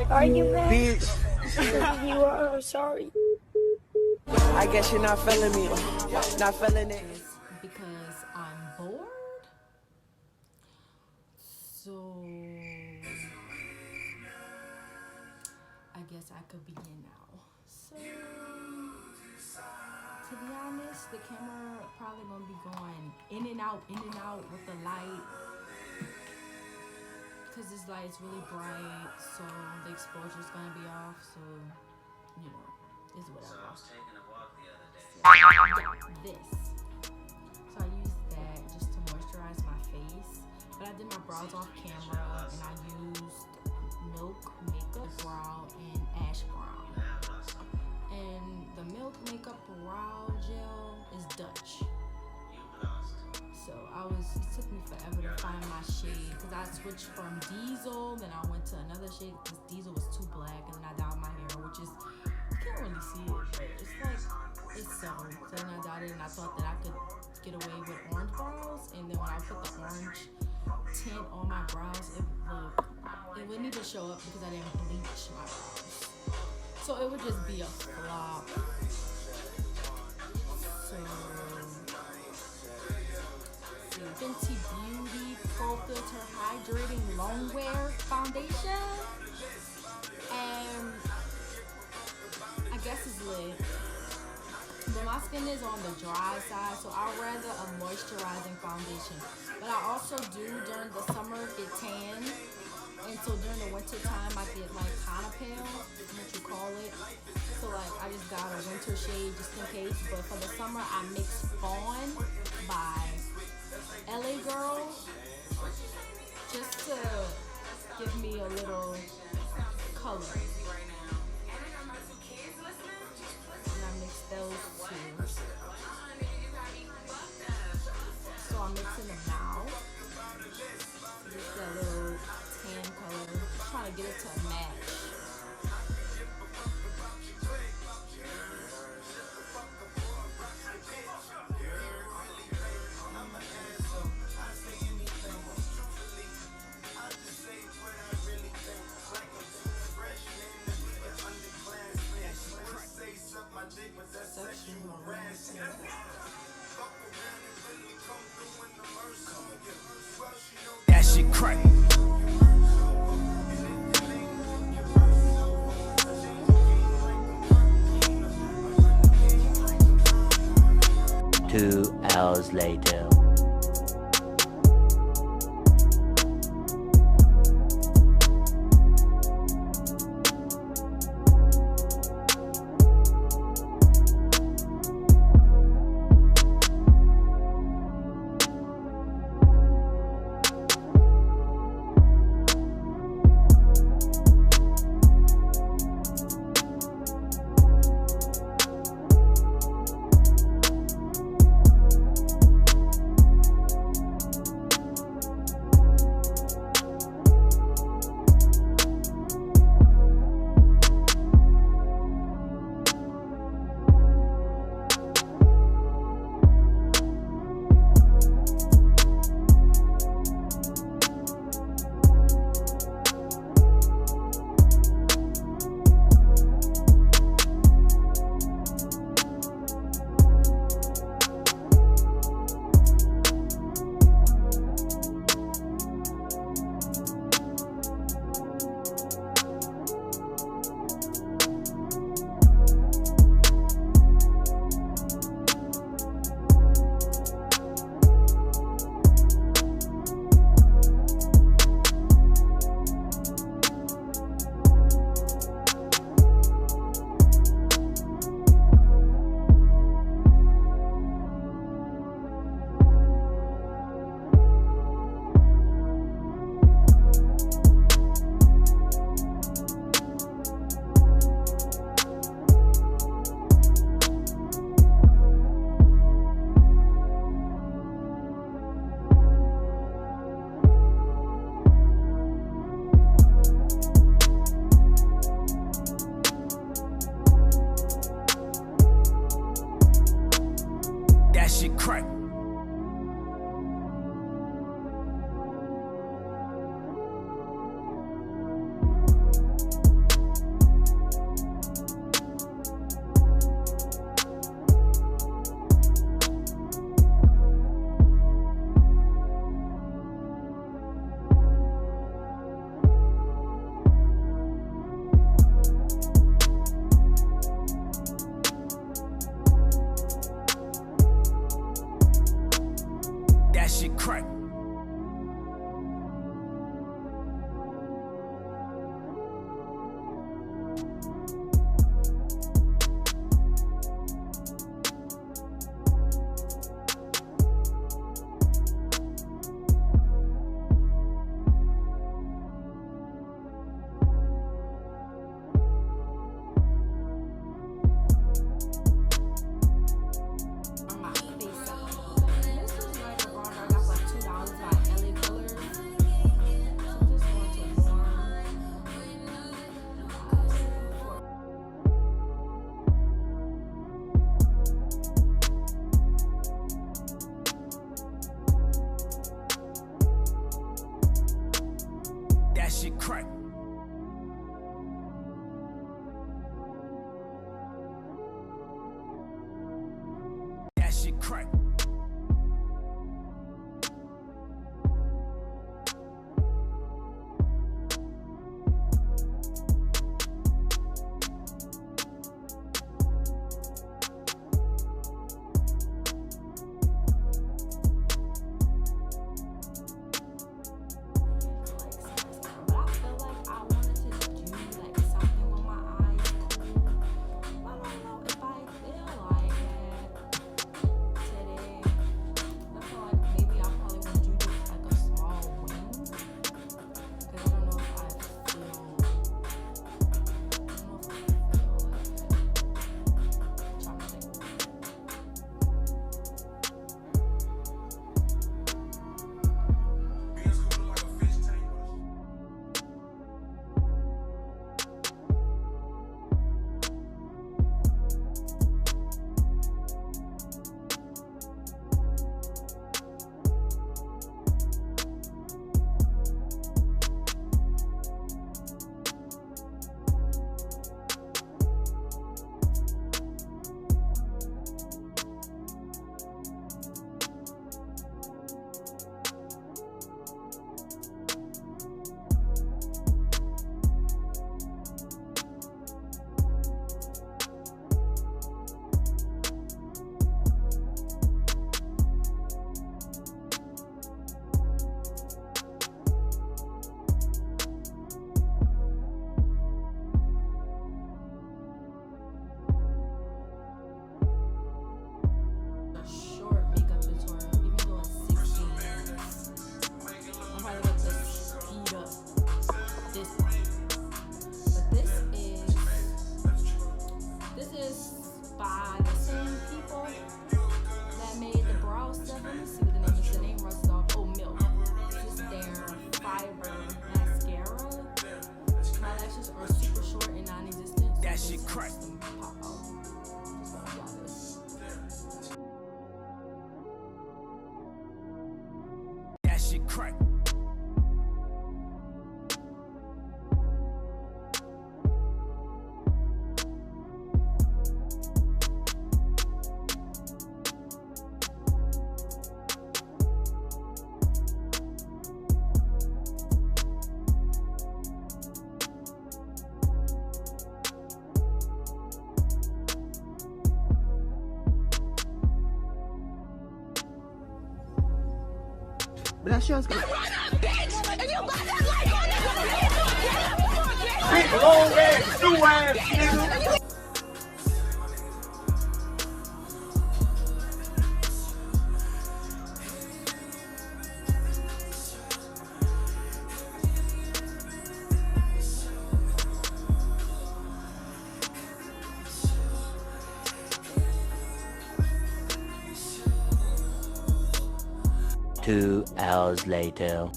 Are you mad? Bitch. You are sorry. I guess you're not feeling me. Not feeling it. Because I'm bored. So I guess I could begin now. So to be honest, the camera probably gonna be going in and out with the light. Because this light is really bright, so the exposure is gonna be off. So, you know, it's whatever. So I was taking a walk the other day. So I got this. So I used that just to moisturize my face. But I did my brows off camera, and I used Milk Makeup Brow and Ash Brown. And the Milk Makeup Brow Gel is Dutch. So it took me forever to find my shade because I switched from Diesel, then I went to another shade because Diesel was too black, and then I dyed my hair, which is, you can't really see it, but it's like, it's subtle. So then I dyed it, and I thought that I could get away with orange brows, and then when I put the orange tint on my brows, it wouldn't even show up because I didn't bleach my brows. So it would just be a flop. So Fenty Beauty Pro Filter Hydrating Longwear Foundation, and I guess it's lit, but my skin is on the dry side, so I'd rather a moisturizing foundation. But I also do during the summer get tan, and so during the winter time I get like kind of pale, what you call it. So like I just got a winter shade just in case, but for the summer I mix Fawn by LA Girl just to give me a little color. And I mix those two. So I'm mixing them now. Just that little tan color. Just trying to get it to match. That shit crack. Two hours later. That shit crack. That shit crack. That shit crack. That shit crack. Crack. But that shit's gonna. Big long ass, new ass nigga. Two hours later.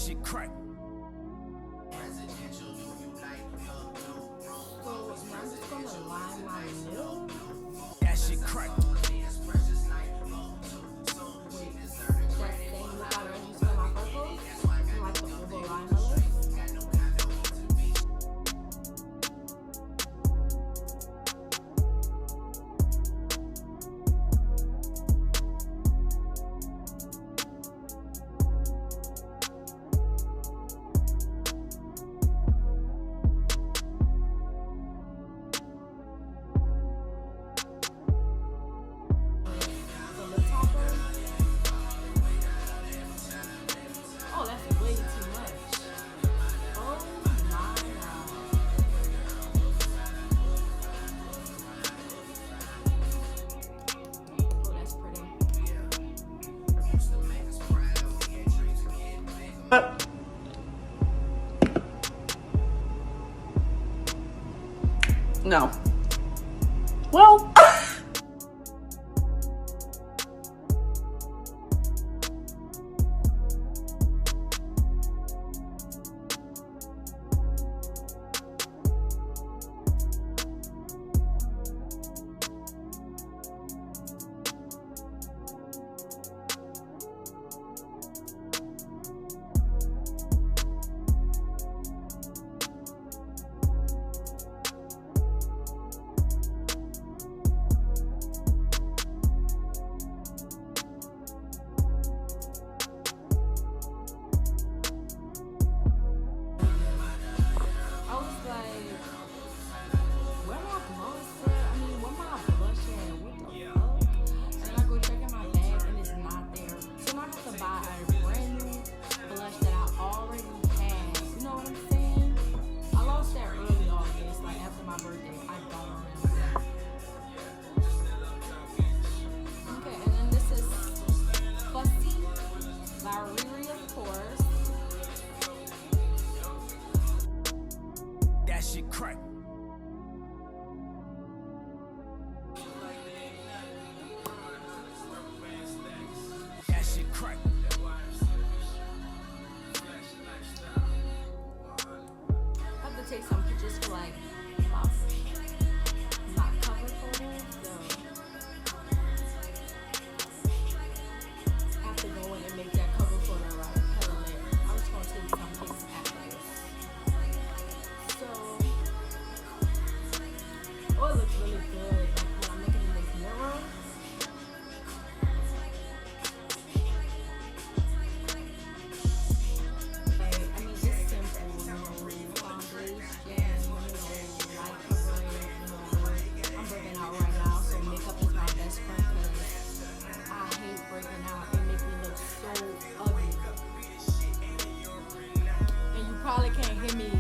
shit crack. So now I'm just gonna line my lip. That shit crack. Wait, that same look I already used for my freckles. I like to overline my lips. Oh, that's way too much. Oh my god. Oh, that's pretty. No. Well. I was like, where my gloss at? I mean, where my blush at? What the fuck? And I go check in my bag and it's not there. So now I have to buy a brand new blush that I already had. You know what I'm saying? I lost that early August, like after my birthday. I don't remember. Okay, and then this is Fussy by Riri, of course. That shit crack. That shit crack. I have to take some pictures for like my cover photo. So I have to go in and make that cover photo like hella lit. I'm just gonna take some pics after this. So, oh, it looks really good. Like when I'm looking in this mirror. Like, I mean, it's simple, you know, foundation, light covering, I'm breaking out right now, so makeup is my best friend because I hate breaking out. It makes me look so ugly. And you probably can't hear me.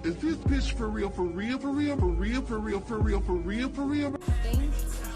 Is this bitch for real, for real, for real, for real, for real, for real, for real, for real? Thanks.